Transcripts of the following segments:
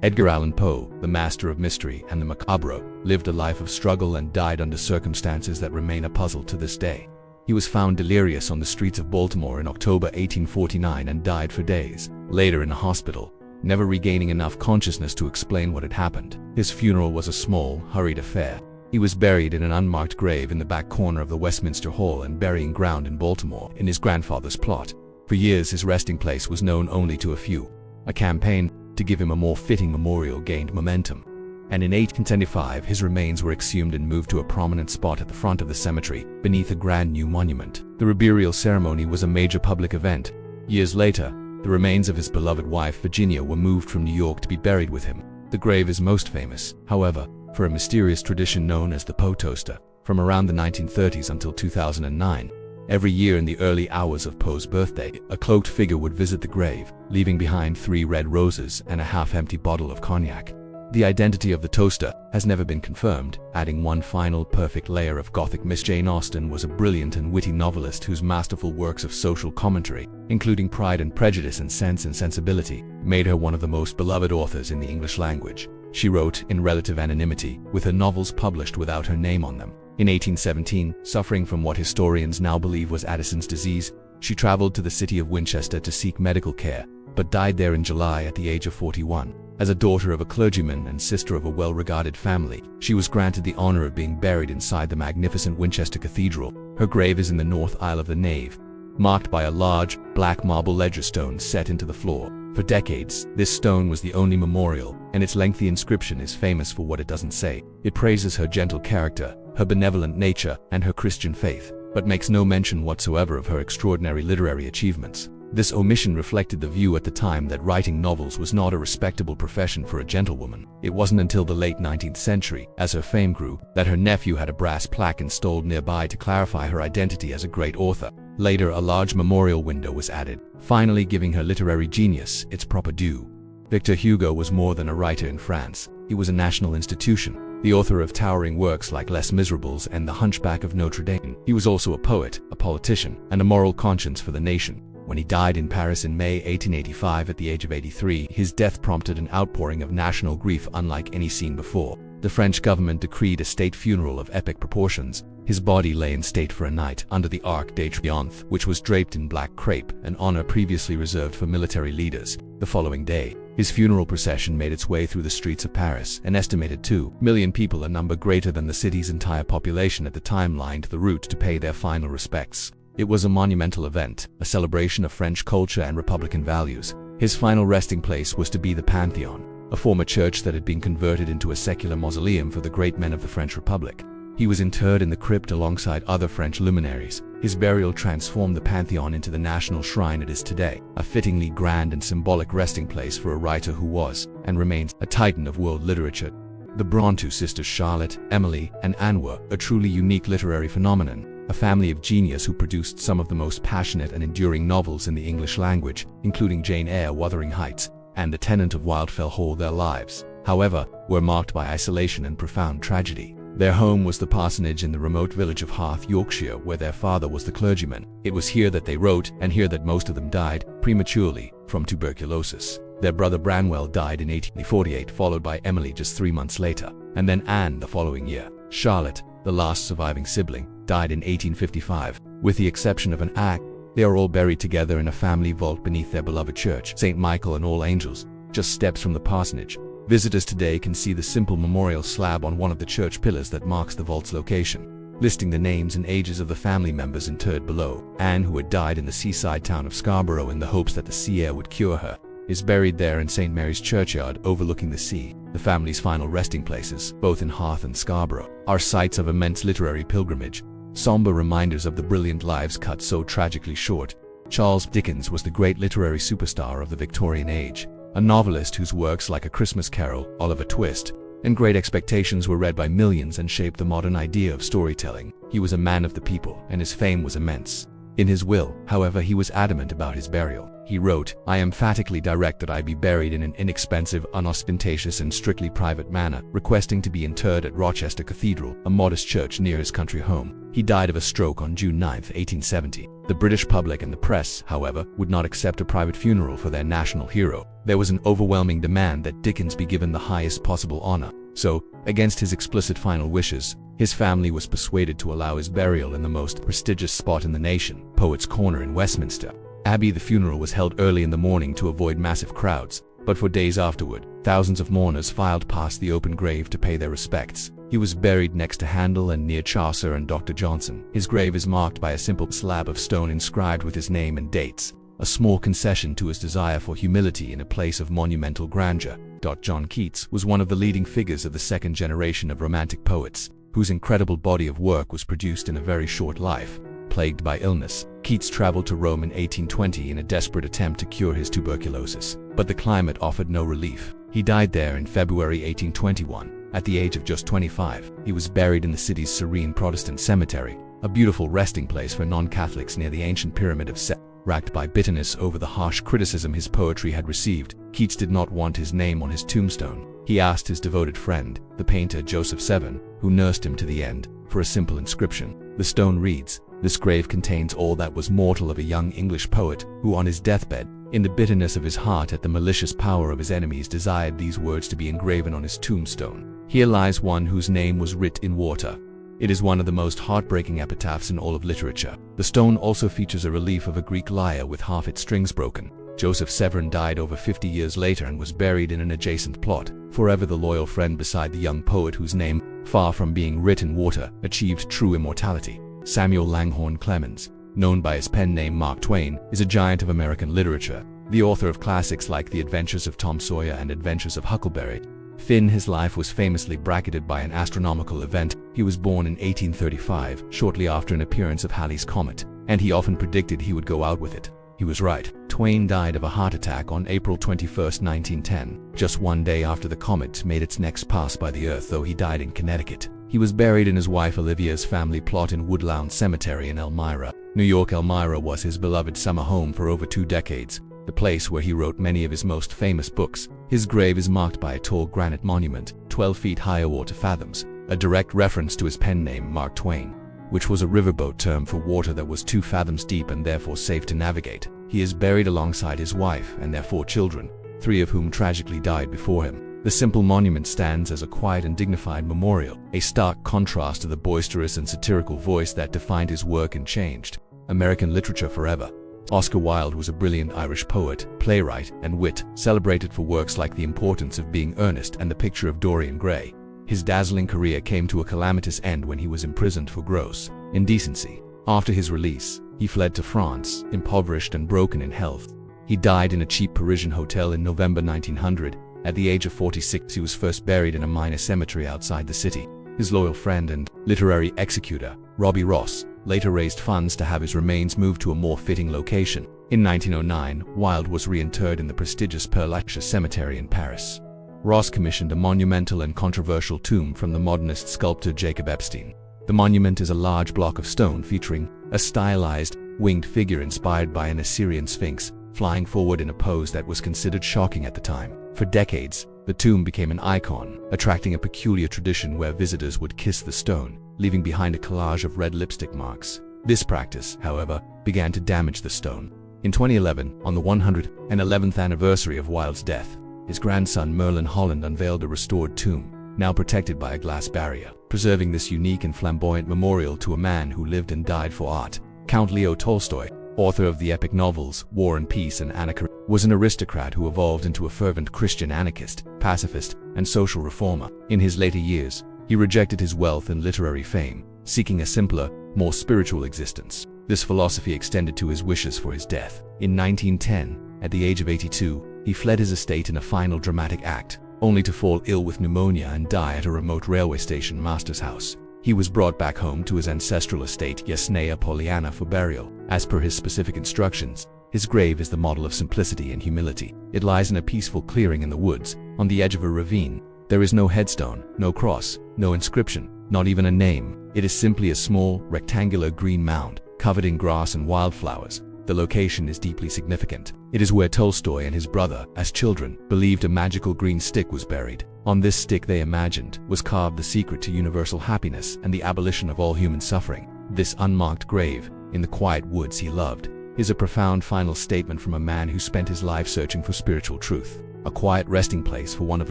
Edgar Allan Poe, the master of mystery and the macabre, lived a life of struggle and died under circumstances that remain a puzzle to this day. He was found delirious on the streets of Baltimore in October 1849 and died for days later in a hospital, never regaining enough consciousness to explain what had happened. His funeral was a small, hurried affair. He was buried in an unmarked grave in the back corner of the Westminster Hall and Burying Ground in Baltimore, in his grandfather's plot. For years his resting place was known only to a few. A campaign to give him a more fitting memorial gained momentum, and in 1875 his remains were exhumed and moved to a prominent spot at the front of the cemetery, beneath a grand new monument. The burial ceremony was a major public event. Years later, the remains of his beloved wife Virginia were moved from New York to be buried with him. The grave is most famous, however, for a mysterious tradition known as the Poe Toaster. From around the 1930s until 2009, every year in the early hours of Poe's birthday, a cloaked figure would visit the grave, leaving behind 3 red roses and a half-empty bottle of cognac. The identity of the toaster has never been confirmed, adding one final perfect layer of Gothic mystery. Jane Austen was a brilliant and witty novelist whose masterful works of social commentary, including Pride and Prejudice and Sense and Sensibility, made her one of the most beloved authors in the English language. She wrote in relative anonymity, with her novels published without her name on them. In 1817, suffering from what historians now believe was Addison's disease, she traveled to the city of Winchester to seek medical care, but died there in July at the age of 41. As a daughter of a clergyman and sister of a well-regarded family, she was granted the honor of being buried inside the magnificent Winchester Cathedral. Her grave is in the north aisle of the nave, marked by a large, black marble ledger stone set into the floor. For decades, this stone was the only memorial, and its lengthy inscription is famous for what it doesn't say. It praises her gentle character, her benevolent nature, and her Christian faith, but makes no mention whatsoever of her extraordinary literary achievements. This omission reflected the view at the time that writing novels was not a respectable profession for a gentlewoman. It wasn't until the late 19th century, as her fame grew, that her nephew had a brass plaque installed nearby to clarify her identity as a great author. Later, a large memorial window was added, finally giving her literary genius its proper due. Victor Hugo was more than a writer in France. He was a national institution, the author of towering works like Les Miserables and The Hunchback of Notre Dame. He was also a poet, a politician, and a moral conscience for the nation. When he died in Paris in May 1885 at the age of 83, his death prompted an outpouring of national grief unlike any seen before. The French government decreed a state funeral of epic proportions. His body lay in state for a night under the Arc de Triomphe, which was draped in black crepe, an honor previously reserved for military leaders. The following day, his funeral procession made its way through the streets of Paris. An estimated 2 million people, a number greater than the city's entire population at the time, lined the route to pay their final respects. It was a monumental event, a celebration of French culture and Republican values. His final resting place was to be the Pantheon, a former church that had been converted into a secular mausoleum for the great men of the French Republic. He was interred in the crypt alongside other French luminaries. His burial transformed the Pantheon into the national shrine it is today, a fittingly grand and symbolic resting place for a writer who was, and remains, a titan of world literature. The Brontë sisters Charlotte, Emily, and Anne were a truly unique literary phenomenon, a family of genius who produced some of the most passionate and enduring novels in the English language, including Jane Eyre, Wuthering Heights, and The Tenant of Wildfell Hall. Their lives, however, were marked by isolation and profound tragedy. Their home was the parsonage in the remote village of Harth, Yorkshire, where their father was the clergyman. It was here that they wrote, and here that most of them died, prematurely, from tuberculosis. Their brother Branwell died in 1848, followed by Emily just 3 months later, and then Anne the following year. Charlotte, the last surviving sibling, died in 1855. With the exception of an act, they are all buried together in a family vault beneath their beloved church, St. Michael and All Angels, just steps from the parsonage. Visitors today can see the simple memorial slab on one of the church pillars that marks the vault's location, listing the names and ages of the family members interred below. Anne, who had died in the seaside town of Scarborough in the hopes that the sea air would cure her, is buried there in St. Mary's Churchyard overlooking the sea. The family's final resting places, both in Harth and Scarborough, are sites of immense literary pilgrimage, somber reminders of the brilliant lives cut so tragically short. Charles Dickens was the great literary superstar of the Victorian age, a novelist whose works like A Christmas Carol, Oliver Twist, and Great Expectations were read by millions and shaped the modern idea of storytelling. He was a man of the people, and his fame was immense. In his will, however, he was adamant about his burial. He wrote, "I emphatically direct that I be buried in an inexpensive, unostentatious, and strictly private manner, requesting to be interred at Rochester Cathedral, a modest church near his country home." He died of a stroke on June 9, 1870. The British public and the press, however, would not accept a private funeral for their national hero. There was an overwhelming demand that Dickens be given the highest possible honor. So, against his explicit final wishes, his family was persuaded to allow his burial in the most prestigious spot in the nation, Poets' Corner in Westminster Abbey. The funeral was held early in the morning to avoid massive crowds, but for days afterward, thousands of mourners filed past the open grave to pay their respects. He was buried next to Handel and near Chaucer and Dr. Johnson. His grave is marked by a simple slab of stone inscribed with his name and dates, a small concession to his desire for humility in a place of monumental grandeur. John Keats was one of the leading figures of the second generation of Romantic poets, whose incredible body of work was produced in a very short life. Plagued by illness, Keats traveled to Rome in 1820 in a desperate attempt to cure his tuberculosis, but the climate offered no relief. He died there in February 1821, at the age of just 25. He was buried in the city's serene Protestant cemetery, a beautiful resting place for non-Catholics near the ancient pyramid of Set. Racked by bitterness over the harsh criticism his poetry had received, Keats did not want his name on his tombstone. He asked his devoted friend, the painter Joseph Severn, who nursed him to the end, for a simple inscription. The stone reads, "This grave contains all that was mortal of a young English poet, who on his deathbed, in the bitterness of his heart at the malicious power of his enemies, desired these words to be engraven on his tombstone. Here lies one whose name was writ in water." It is one of the most heartbreaking epitaphs in all of literature. The stone also features a relief of a Greek lyre with half its strings broken. Joseph Severn died over 50 years later and was buried in an adjacent plot, forever the loyal friend beside the young poet whose name, far from being writ in water, achieved true immortality. Samuel Langhorne Clemens, known by his pen name Mark Twain, is a giant of American literature, the author of classics like The Adventures of Tom Sawyer and Adventures of Huckleberry Finn. His life was famously bracketed by an astronomical event. He was born in 1835, shortly after an appearance of Halley's Comet, and he often predicted he would go out with it. He was right. Twain died of a heart attack on April 21, 1910, just one day after the comet made its next pass by the Earth, though he died in Connecticut. He was buried in his wife Olivia's family plot in Woodlawn Cemetery in Elmira, New York. Elmira was his beloved summer home for over 2 decades, the place where he wrote many of his most famous books. His grave is marked by a tall granite monument, 12 feet high or 2 fathoms, a direct reference to his pen name Mark Twain, which was a riverboat term for water that was 2 fathoms deep and therefore safe to navigate. He is buried alongside his wife and their 4 children, 3 of whom tragically died before him. The simple monument stands as a quiet and dignified memorial, a stark contrast to the boisterous and satirical voice that defined his work and changed American literature forever. Oscar Wilde was a brilliant Irish poet, playwright, and wit, celebrated for works like The Importance of Being Earnest and The Picture of Dorian Gray. His dazzling career came to a calamitous end when he was imprisoned for gross indecency. After his release, he fled to France, impoverished and broken in health. He died in a cheap Parisian hotel in November 1900. At the age of 46, he was first buried in a minor cemetery outside the city. His loyal friend and literary executor, Robbie Ross, later raised funds to have his remains moved to a more fitting location. In 1909, Wilde was reinterred in the prestigious Père Lachaise Cemetery in Paris. Ross commissioned a monumental and controversial tomb from the modernist sculptor Jacob Epstein. The monument is a large block of stone featuring a stylized, winged figure inspired by an Assyrian sphinx, flying forward in a pose that was considered shocking at the time. For decades, the tomb became an icon, attracting a peculiar tradition where visitors would kiss the stone, leaving behind a collage of red lipstick marks. This practice, however, began to damage the stone. In 2011, on the 111th anniversary of Wilde's death, his grandson Merlin Holland unveiled a restored tomb, now protected by a glass barrier, preserving this unique and flamboyant memorial to a man who lived and died for art. Count Leo Tolstoy, author of the epic novels War and Peace and Anna Karenina, was an aristocrat who evolved into a fervent Christian anarchist, pacifist, and social reformer. In his later years, he rejected his wealth and literary fame, seeking a simpler, more spiritual existence. This philosophy extended to his wishes for his death. In 1910, at the age of 82, he fled his estate in a final dramatic act, only to fall ill with pneumonia and die at a remote railway station master's house. He was brought back home to his ancestral estate Yasnaya Poliana for burial. As per his specific instructions, his grave is the model of simplicity and humility. It lies in a peaceful clearing in the woods, on the edge of a ravine. There is no headstone, no cross, no inscription, not even a name. It is simply a small, rectangular green mound, covered in grass and wildflowers. The location is deeply significant. It is where Tolstoy and his brother, as children, believed a magical green stick was buried. On this stick, they imagined, was carved the secret to universal happiness and the abolition of all human suffering. This unmarked grave, in the quiet woods he loved, is a profound final statement from a man who spent his life searching for spiritual truth. A quiet resting place for one of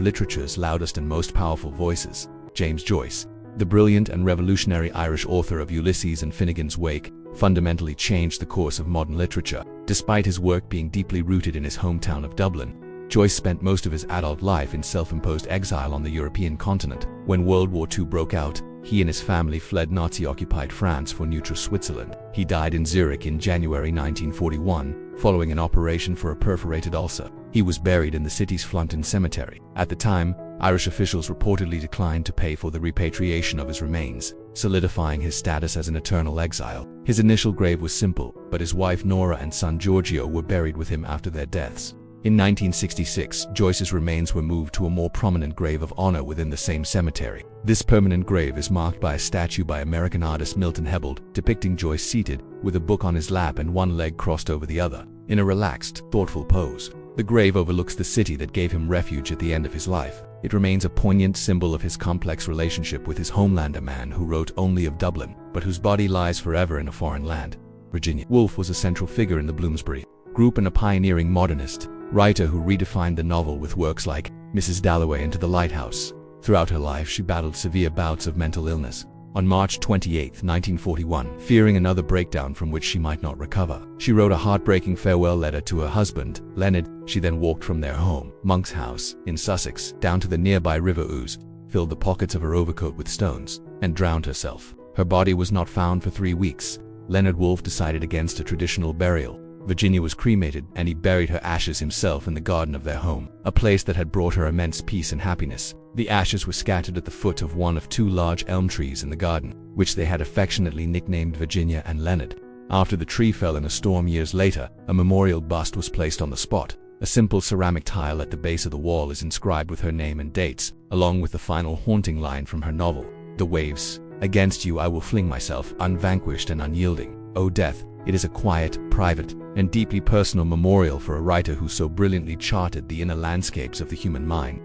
literature's loudest and most powerful voices, James Joyce. The brilliant and revolutionary Irish author of Ulysses and Finnegan's Wake fundamentally changed the course of modern literature. Despite his work being deeply rooted in his hometown of Dublin, Joyce spent most of his adult life in self-imposed exile on the European continent. When World War II broke out, he and his family fled Nazi-occupied France for neutral Switzerland. He died in Zurich in January 1941, following an operation for a perforated ulcer. He was buried in the city's Flunton Cemetery. At the time, Irish officials reportedly declined to pay for the repatriation of his remains, solidifying his status as an eternal exile. His initial grave was simple, but his wife Nora and son Giorgio were buried with him after their deaths. In 1966, Joyce's remains were moved to a more prominent grave of honor within the same cemetery. This permanent grave is marked by a statue by American artist Milton Hebald, depicting Joyce seated, with a book on his lap and one leg crossed over the other, in a relaxed, thoughtful pose. The grave overlooks the city that gave him refuge at the end of his life. It remains a poignant symbol of his complex relationship with his homeland, a man who wrote only of Dublin, but whose body lies forever in a foreign land. Virginia Woolf was a central figure in the Bloomsbury Group and a pioneering modernist writer who redefined the novel with works like Mrs. Dalloway and To the Lighthouse. Throughout her life, she battled severe bouts of mental illness. On March 28, 1941, fearing another breakdown from which she might not recover, she wrote a heartbreaking farewell letter to her husband, Leonard. She then walked from their home, Monk's House, in Sussex, down to the nearby River Ouse, filled the pockets of her overcoat with stones, and drowned herself. Her body was not found for 3 weeks. Leonard Woolf decided against a traditional burial. Virginia was cremated, and he buried her ashes himself in the garden of their home, a place that had brought her immense peace and happiness. The ashes were scattered at the foot of one of 2 large elm trees in the garden, which they had affectionately nicknamed Virginia and Leonard. After the tree fell in a storm years later, a memorial bust was placed on the spot. A simple ceramic tile at the base of the wall is inscribed with her name and dates, along with the final haunting line from her novel, The Waves. Against you I will fling myself, unvanquished and unyielding. O death. It is a quiet, private, and deeply personal memorial for a writer who so brilliantly charted the inner landscapes of the human mind.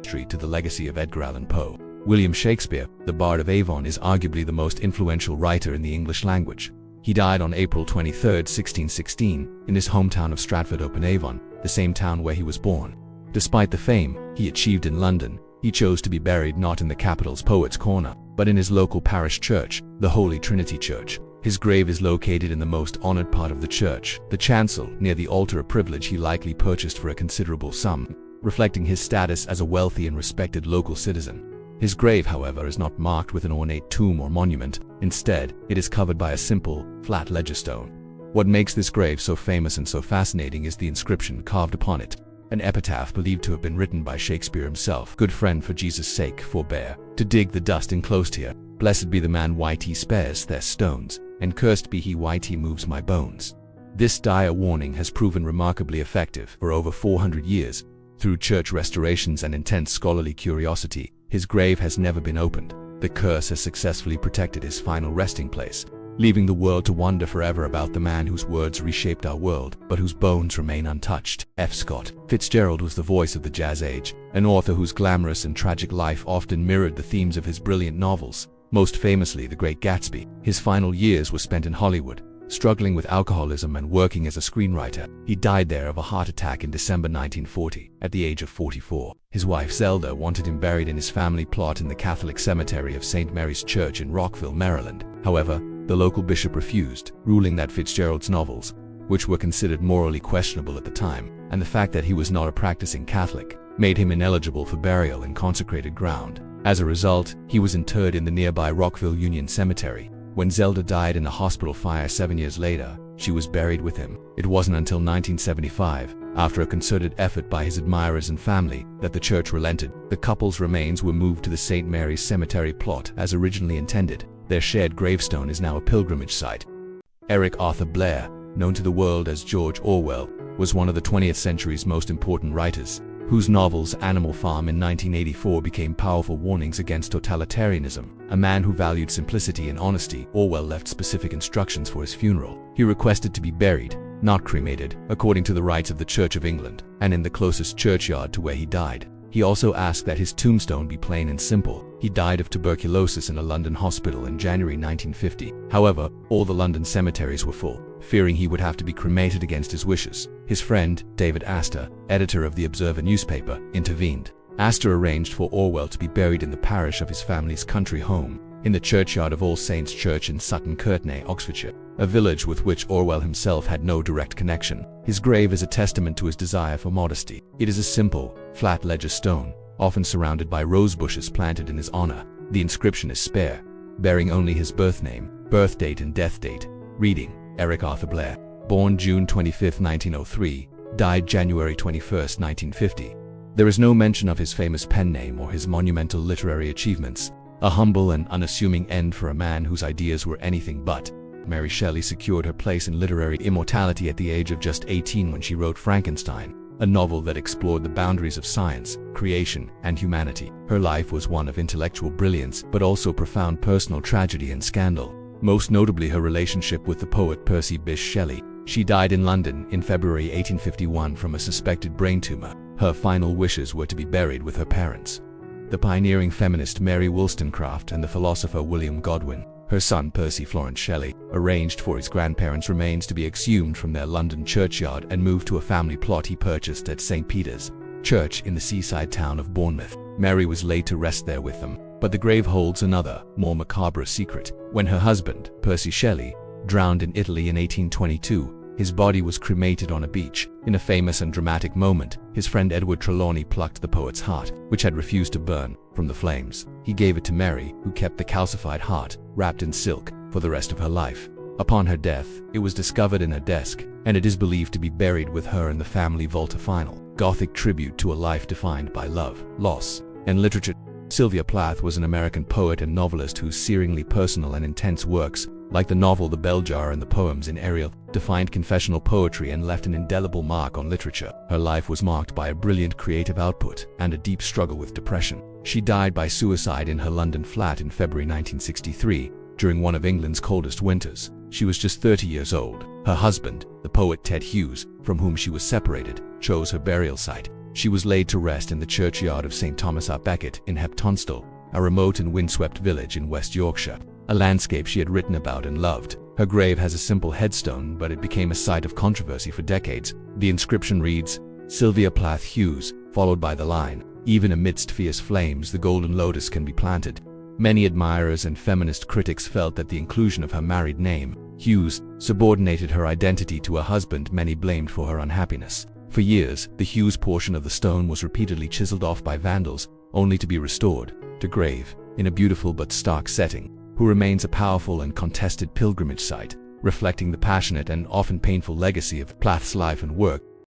To the legacy of Edgar Allan Poe. William Shakespeare, the Bard of Avon, is arguably the most influential writer in the English language. He died on April 23, 1616, in his hometown of Stratford-upon-Avon, the same town where he was born. Despite the fame he achieved in London, he chose to be buried not in the capital's Poets' Corner, but in his local parish church, the Holy Trinity Church. His grave is located in the most honored part of the church, the chancel, near the altar, a privilege he likely purchased for a considerable sum, reflecting his status as a wealthy and respected local citizen. His grave, however, is not marked with an ornate tomb or monument. Instead, it is covered by a simple, flat ledger stone. What makes this grave so famous and so fascinating is the inscription carved upon it, an epitaph believed to have been written by Shakespeare himself. Good friend, for Jesus' sake, forbear to dig the dust enclosed here. Blessed be the man yt spares their stones, and cursed be he yt moves my bones. This dire warning has proven remarkably effective. For over 400 years, through church restorations and intense scholarly curiosity, his grave has never been opened. The curse has successfully protected his final resting place, leaving the world to wonder forever about the man whose words reshaped our world, but whose bones remain untouched. F. Scott Fitzgerald was the voice of the Jazz Age, an author whose glamorous and tragic life often mirrored the themes of his brilliant novels, most famously The Great Gatsby. His final years were spent in Hollywood, struggling with alcoholism and working as a screenwriter. He died there of a heart attack in December 1940, at the age of 44. His wife Zelda wanted him buried in his family plot in the Catholic cemetery of St. Mary's Church in Rockville, Maryland. However, the local bishop refused, ruling that Fitzgerald's novels, which were considered morally questionable at the time, and the fact that he was not a practicing Catholic, made him ineligible for burial in consecrated ground. As a result, he was interred in the nearby Rockville Union Cemetery. When Zelda died in a hospital fire 7 years later, she was buried with him. It wasn't until 1975, after a concerted effort by his admirers and family, that the church relented. The couple's remains were moved to the St. Mary's Cemetery plot as originally intended. Their shared gravestone is now a pilgrimage site. Eric Arthur Blair, known to the world as George Orwell, was one of the 20th century's most important writers. whose novels Animal Farm in 1984 became powerful warnings against totalitarianism. A man who valued simplicity and honesty, Orwell left specific instructions for his funeral. He requested to be buried, not cremated, according to the rites of the Church of England, and in the closest churchyard to where he died. He also asked that his tombstone be plain and simple. He died of tuberculosis in a London hospital in January 1950. However, all the London cemeteries were full, fearing he would have to be cremated against his wishes. His friend, David Astor, editor of the Observer newspaper, intervened. Astor arranged for Orwell to be buried in the parish of his family's country home, in the churchyard of All Saints Church in Sutton Courtenay, Oxfordshire, a village with which Orwell himself had no direct connection. His grave is a testament to his desire for modesty. It is a simple, flat ledge of stone, often surrounded by rose bushes planted in his honor. The inscription is spare, bearing only his birth name, birth date and death date, reading, Eric Arthur Blair, born June 25, 1903, died January 21, 1950. There is no mention of his famous pen name or his monumental literary achievements, a humble and unassuming end for a man whose ideas were anything but. Mary Shelley secured her place in literary immortality at the age of just 18 when she wrote Frankenstein, a novel that explored the boundaries of science, creation, and humanity. Her life was one of intellectual brilliance, but also profound personal tragedy and scandal, most notably her relationship with the poet Percy Bysshe Shelley. She died in London in February 1851 from a suspected brain tumor. Her final wishes were to be buried with her parents, the pioneering feminist Mary Wollstonecraft and the philosopher William Godwin. Her son Percy Florence Shelley arranged for his grandparents' remains to be exhumed from their London churchyard and moved to a family plot he purchased at St. Peter's Church in the seaside town of Bournemouth. Mary was laid to rest there with them, but the grave holds another, more macabre secret. When her husband, Percy Shelley, drowned in Italy in 1822, his body was cremated on a beach. In a famous and dramatic moment, his friend Edward Trelawney plucked the poet's heart, which had refused to burn, from the flames. He gave it to Mary, who kept the calcified heart, wrapped in silk, for the rest of her life. Upon her death, it was discovered in her desk, and it is believed to be buried with her in the family vault, a final, Gothic tribute to a life defined by love, loss, and literature. Sylvia Plath was an American poet and novelist whose searingly personal and intense works, like the novel The Bell Jar and the poems in Ariel, defined confessional poetry and left an indelible mark on literature. Her life was marked by a brilliant creative output and a deep struggle with depression. She died by suicide in her London flat in February 1963, during one of England's coldest winters. She was just 30 years old. Her husband, the poet Ted Hughes, from whom she was separated, chose her burial site. She was laid to rest in the churchyard of St. Thomas à Becket in Hep Tunstall, a remote and windswept village in West Yorkshire, a landscape she had written about and loved. Her grave has a simple headstone, but it became a site of controversy for decades. The inscription reads, Sylvia Plath Hughes, followed by the line, even amidst fierce flames the golden lotus can be planted. Many admirers and feminist critics felt that the inclusion of her married name, Hughes, subordinated her identity to a husband many blamed for her unhappiness. For years, the Hughes portion of the stone was repeatedly chiseled off by vandals, only to be restored to grave, in a beautiful but stark setting, who remains a powerful and contested pilgrimage site, reflecting the passionate and often painful legacy of Plath's life and work.